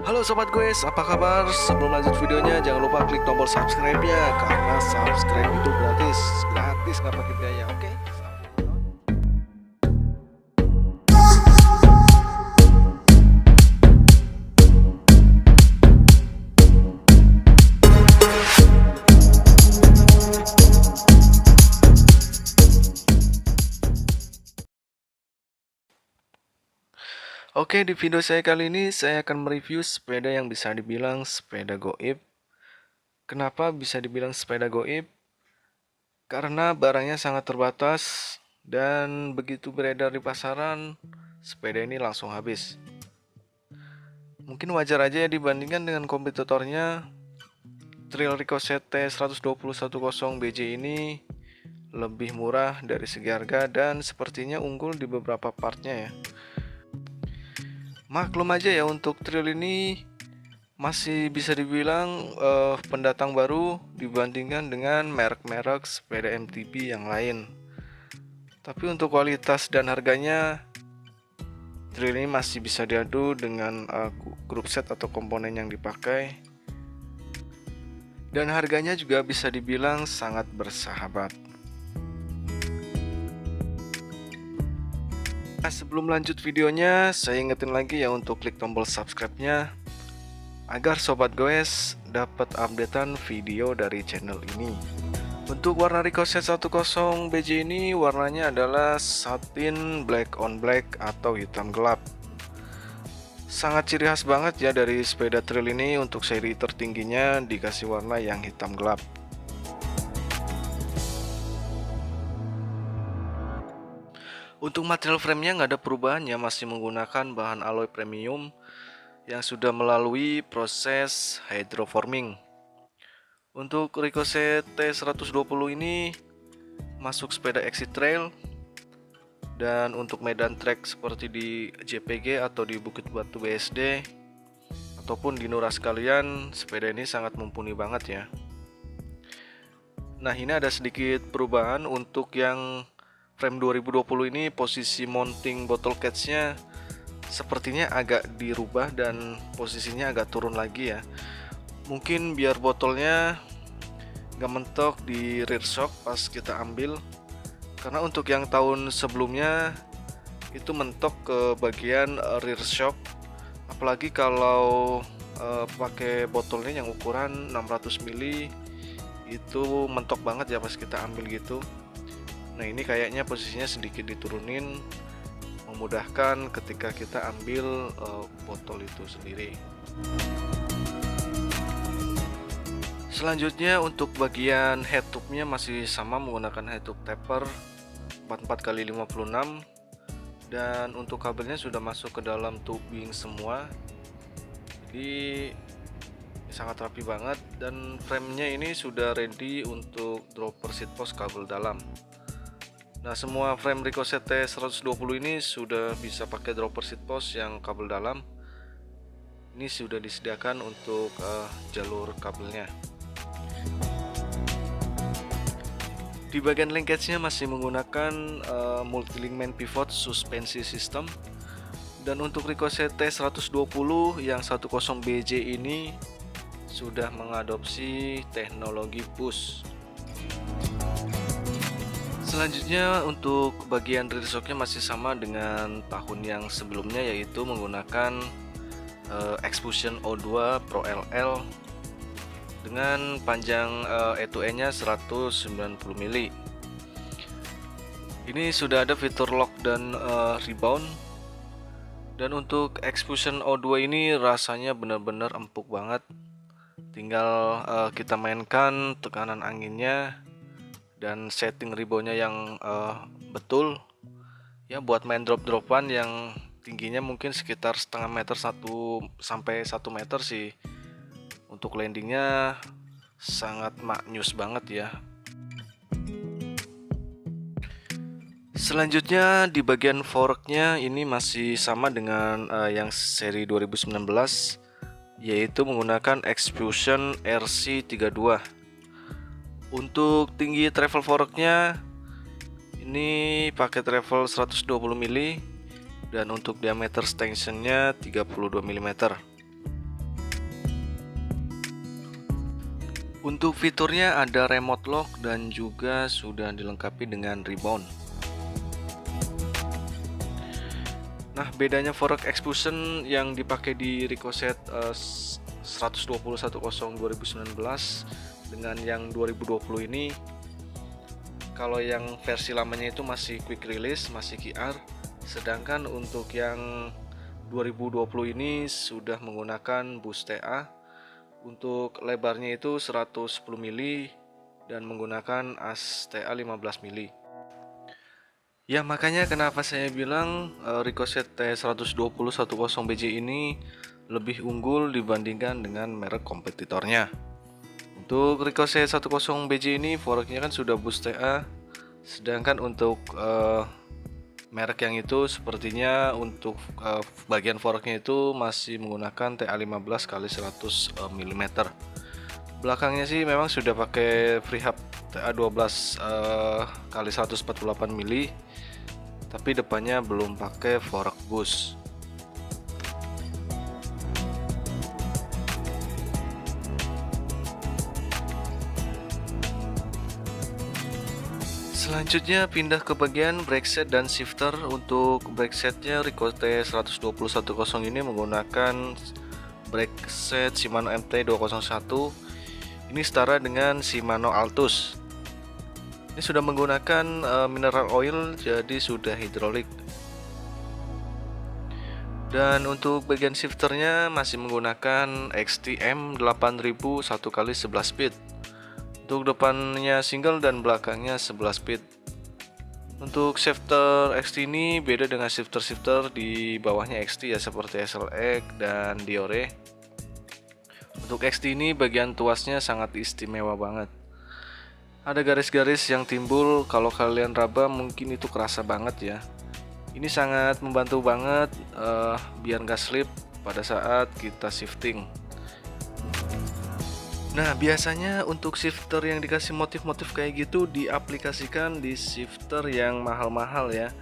Halo sobat guys, apa kabar? Sebelum lanjut videonya jangan lupa klik tombol subscribe-nya karena subscribe itu gratis. Gratis nggak pakai biaya, oke? Oke, di video saya kali ini saya akan mereview sepeda yang bisa dibilang sepeda goib. Kenapa bisa dibilang sepeda goib? Karena barangnya sangat terbatas dan begitu beredar di pasaran, sepeda ini langsung habis. Mungkin wajar aja ya dibandingkan dengan kompetitornya. Trail Ricochet T12010BJ ini lebih murah dari segi harga dan sepertinya unggul di beberapa partnya ya. Maklum aja ya, untuk trail ini masih bisa dibilang pendatang baru dibandingkan dengan merek-merek sepeda MTB yang lain. Tapi untuk kualitas dan harganya, trail ini masih bisa diadu dengan grup set atau komponen yang dipakai. Dan harganya juga bisa dibilang sangat bersahabat. Nah, sebelum lanjut videonya, saya ingetin lagi ya untuk klik tombol subscribe-nya agar sobat goes dapat updatean video dari channel ini. Untuk warna Ricochet 10BJ ini warnanya adalah satin black on black atau hitam gelap. Sangat ciri khas banget ya dari sepeda trail ini, untuk seri tertingginya dikasih warna yang hitam gelap. Untuk material framenya nggak ada perubahan ya, masih menggunakan bahan alloy premium yang sudah melalui proses hydroforming. Untuk Ricochet T120 ini masuk sepeda exit trail, dan untuk medan trek seperti di JPG atau di Bukit Batu BSD ataupun di Nura sekalian, sepeda ini sangat mumpuni banget ya. Nah, ini ada sedikit perubahan untuk yang frame 2020 ini. Posisi mounting bottle catch-nya sepertinya agak dirubah dan posisinya agak turun lagi ya. Mungkin biar botolnya gak mentok di rear shock pas kita ambil, karena untuk yang tahun sebelumnya itu mentok ke bagian rear shock, apalagi kalau pakai botolnya yang ukuran 600 ml itu mentok banget ya pas kita ambil gitu. Nah, ini kayaknya posisinya sedikit diturunin, memudahkan ketika kita ambil botol itu sendiri. Selanjutnya untuk bagian head tube-nya masih sama menggunakan head tube taper 44x56, dan untuk kabelnya sudah masuk ke dalam tubing semua, jadi sangat rapi banget. Dan framenya ini sudah ready untuk dropper seat post kabel dalam. Nah, semua frame Ricochet T120 ini sudah bisa pakai dropper seat post yang kabel dalam. Ini sudah disediakan untuk jalur kabelnya. Di bagian linkage-nya masih menggunakan multi-link main pivot suspensi system. Dan untuk Ricochet T120 yang 10BJ ini sudah mengadopsi teknologi push. Selanjutnya untuk bagian rear shock-nya masih sama dengan tahun yang sebelumnya, yaitu menggunakan Expulsion O2 Pro LL dengan panjang E2E-nya 190 mili. Ini sudah ada fitur lock dan rebound. Dan untuk Expulsion O2 ini rasanya benar-benar empuk banget. Tinggal kita mainkan tekanan anginnya dan setting reboundnya yang betul ya, buat main drop-dropan yang tingginya mungkin sekitar setengah meter 1 sampai 1 meter sih. Untuk landingnya sangat maknyus banget ya. Selanjutnya di bagian forknya ini masih sama dengan yang seri 2019, yaitu menggunakan Expulsion RC32. Untuk tinggi travel forknya ini pakai travel 120 mili, dan untuk diameter stanchionnya 32 mm. Untuk fiturnya ada remote lock dan juga sudah dilengkapi dengan rebound. Nah, bedanya fork explosion yang dipakai di Ricochet 120.10 2019 dengan yang 2020 ini, kalau yang versi lamanya itu masih quick release, masih QR, sedangkan untuk yang 2020 ini sudah menggunakan boost TA. Untuk lebarnya itu 110 mili dan menggunakan as TA 15 mili. Ya, makanya kenapa saya bilang Ricochet T12010BJ ini lebih unggul dibandingkan dengan merek kompetitornya. Untuk Ricochet 10BJ ini forknya kan sudah boost TA, sedangkan untuk merek yang itu sepertinya untuk bagian forknya itu masih menggunakan TA15 x 100 mm. Belakangnya sih memang sudah pakai freehub TA12 x 148 mm, tapi depannya belum pakai fork boost. Selanjutnya pindah ke bagian brake set dan shifter. Untuk brake setnya Ricochet 12010 ini menggunakan brake set Shimano MT201. Ini setara dengan Shimano Altus. Ini sudah menggunakan mineral oil, jadi sudah hidrolik. Dan untuk bagian shifternya masih menggunakan XTM 8000 1x11 speed. Untuk depannya single dan belakangnya 11 speed. Untuk shifter XT ini beda dengan shifter di bawahnya XT ya, seperti SLX dan Diore. Untuk XT ini bagian tuasnya sangat istimewa banget. Ada garis-garis yang timbul, kalau kalian raba mungkin itu kerasa banget ya. Ini sangat membantu banget biar nggak slip pada saat kita shifting. Nah, biasanya untuk shifter yang dikasih motif-motif kayak gitu diaplikasikan di shifter yang mahal-mahal ya.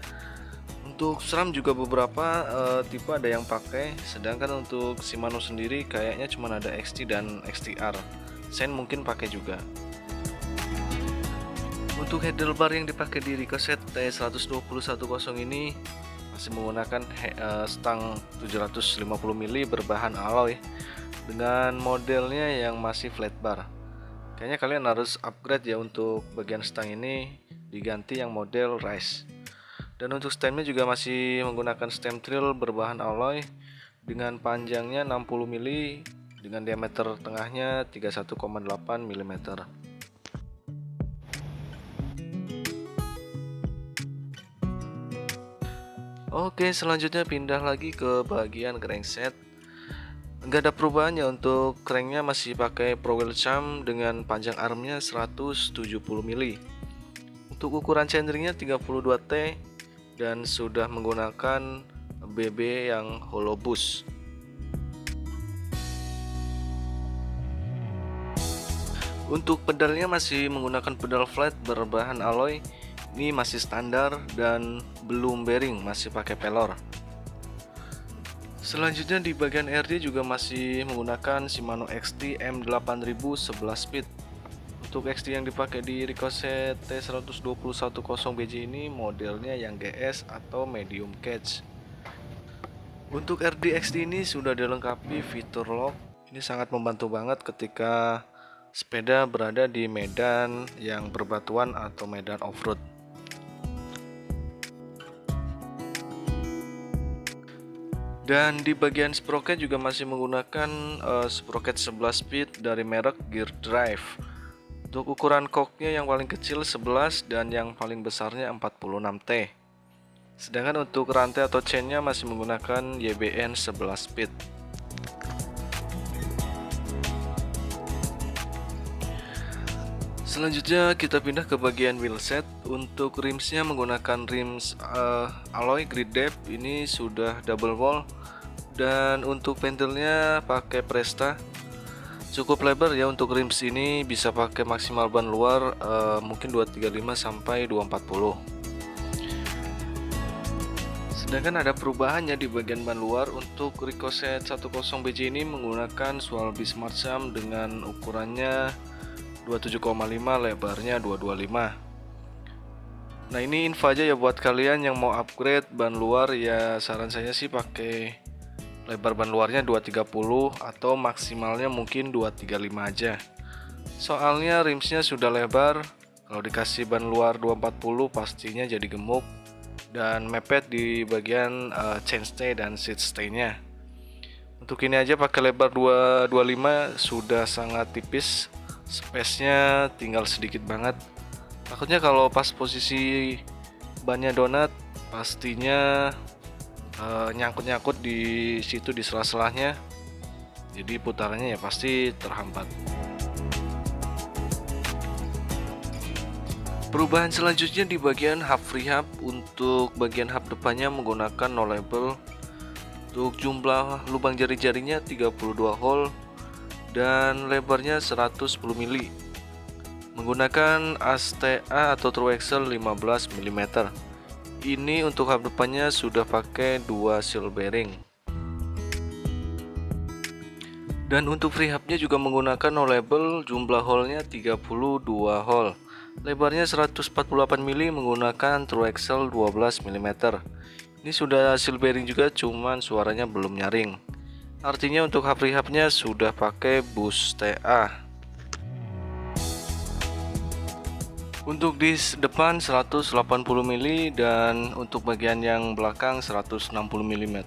Untuk SRAM juga beberapa tipe ada yang pakai, sedangkan untuk Shimano sendiri kayaknya cuma ada XT dan XTR. Sen mungkin pakai juga. Untuk handlebar yang dipakai di Ricochet T12010 ini masih menggunakan stang 750 mili berbahan alloy dengan modelnya yang masih flat bar. Kayaknya kalian harus upgrade ya untuk bagian stang ini, diganti yang model rise. Dan untuk stemnya juga masih menggunakan stem trill berbahan alloy dengan panjangnya 60 mili dengan diameter tengahnya 31,8 mm. Oke, selanjutnya pindah lagi ke bagian crankset. Enggak ada perubahan ya, untuk cranknya masih pakai Pro Wheel Charm dengan panjang armnya 170 mili. Untuk ukuran chainringnya 32T dan sudah menggunakan BB yang hollow boost. Untuk pedalnya masih menggunakan pedal flat berbahan alloy. Ini masih standar dan belum bearing, masih pakai pelor. Selanjutnya di bagian RD juga masih menggunakan Shimano XT M8000 11 speed. Untuk XT yang dipakai di Ricochet T12010BJ ini modelnya yang GS atau medium catch. Untuk RD XT ini sudah dilengkapi fitur lock. Ini sangat membantu banget ketika sepeda berada di medan yang berbatuan atau medan off-road. Dan di bagian sprocket juga masih menggunakan sprocket 11 speed dari merek Gear Drive. Untuk ukuran koknya yang paling kecil 11 dan yang paling besarnya 46T. Sedangkan untuk rantai atau chainnya masih menggunakan YBN 11 speed. Selanjutnya kita pindah ke bagian wheelset. Untuk rimsnya menggunakan rims alloy grid depth, ini sudah double wall. Dan untuk pentilnya pakai Presta. Cukup lebar ya untuk rims ini, bisa pakai maksimal ban luar mungkin 235 sampai 240. Sedangkan ada perubahannya di bagian ban luar. Untuk Ricochet 10BJ ini menggunakan Swalby Smart Sham dengan ukurannya 27,5, lebarnya 225. Nah, ini info aja ya buat kalian yang mau upgrade ban luar, ya saran saya sih pakai lebar ban luarnya 230 atau maksimalnya mungkin 235 aja. Soalnya rimsnya sudah lebar, kalau dikasih ban luar 240 pastinya jadi gemuk dan mepet di bagian chainstay dan seat stay-nya. Untuk ini aja pakai lebar 225 sudah sangat tipis, space-nya tinggal sedikit banget. Takutnya kalau pas posisi bannya donat pastinya nyangkut-nyangkut di situ di sela-selanya, jadi putarannya ya pasti terhambat. Perubahan selanjutnya di bagian hub free hub. Untuk bagian hub depannya menggunakan no label. Untuk jumlah lubang jari-jarinya 32 hole dan lebarnya 110 mili. Menggunakan ASTA atau true axle 15 mm. Ini untuk hub depannya sudah pakai 2 seal bearing. Dan untuk free hubnya juga menggunakan no label, jumlah hole-nya 32 hole. Lebarnya 148 mili menggunakan true axle 12 mm. Ini sudah seal bearing juga, cuman suaranya belum nyaring. Artinya untuk hub free hubnya sudah pakai bus TA. Untuk dis depan 180 mili dan untuk bagian yang belakang 160 mm.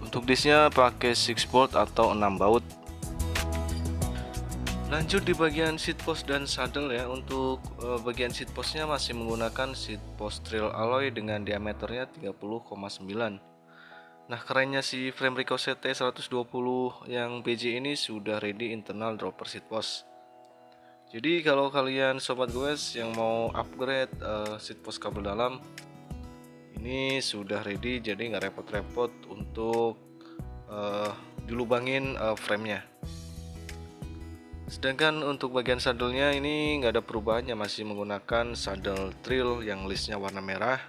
Untuk disnya pakai 6 bolt atau 6 baut. Lanjut di bagian seat post dan saddle ya. Untuk bagian seat postnya masih menggunakan seat post trail alloy dengan diameternya 30,9. Nah, kerennya si frame Ricochet T120 yang BJ ini sudah ready internal dropper seat post. Jadi kalau kalian sobat goes yang mau upgrade seat post kabel dalam, ini sudah ready, jadi nggak repot-repot untuk dilubangin framenya. Sedangkan untuk bagian saddle-nya ini nggak ada perubahannya, masih menggunakan saddle trill yang listnya warna merah.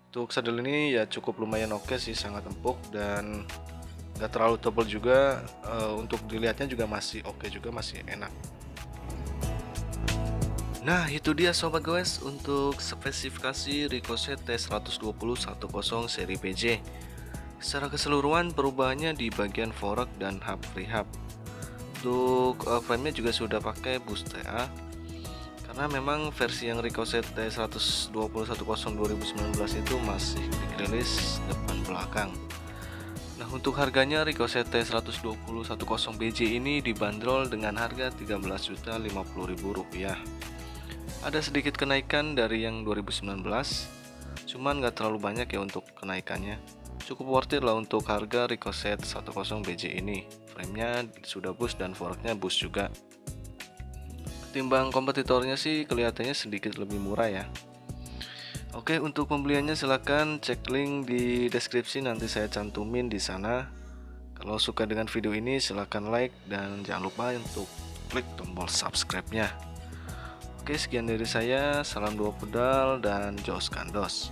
Untuk saddle ini ya cukup lumayan oke sih, sangat empuk dan nggak terlalu tebal juga. Untuk dilihatnya juga masih oke juga, masih enak. Nah, itu dia sobat goes untuk spesifikasi Ricochet T120 10 seri PJ. Secara keseluruhan perubahannya di bagian fork dan hub free hub. Untuk frame-nya juga sudah pakai bus TA, karena memang versi yang Ricochet T120 10 2019 itu masih dirilis depan belakang. Nah, untuk harganya Ricochet T120 10 BJ ini dibanderol dengan harga Rp13.050.000. Ada sedikit kenaikan dari yang 2019, cuman nggak terlalu banyak ya untuk kenaikannya. Cukup worth it lah untuk harga Ricochet 10 BJ ini. Framenya sudah bus dan forknya bus juga. Ketimbang kompetitornya sih kelihatannya sedikit lebih murah ya. Oke, untuk pembeliannya silahkan cek link di deskripsi, nanti saya cantumin di sana. Kalau suka dengan video ini silahkan like dan jangan lupa untuk klik tombol subscribe-nya. Oke, sekian dari saya. Salam dua pedal dan Jos Kandos.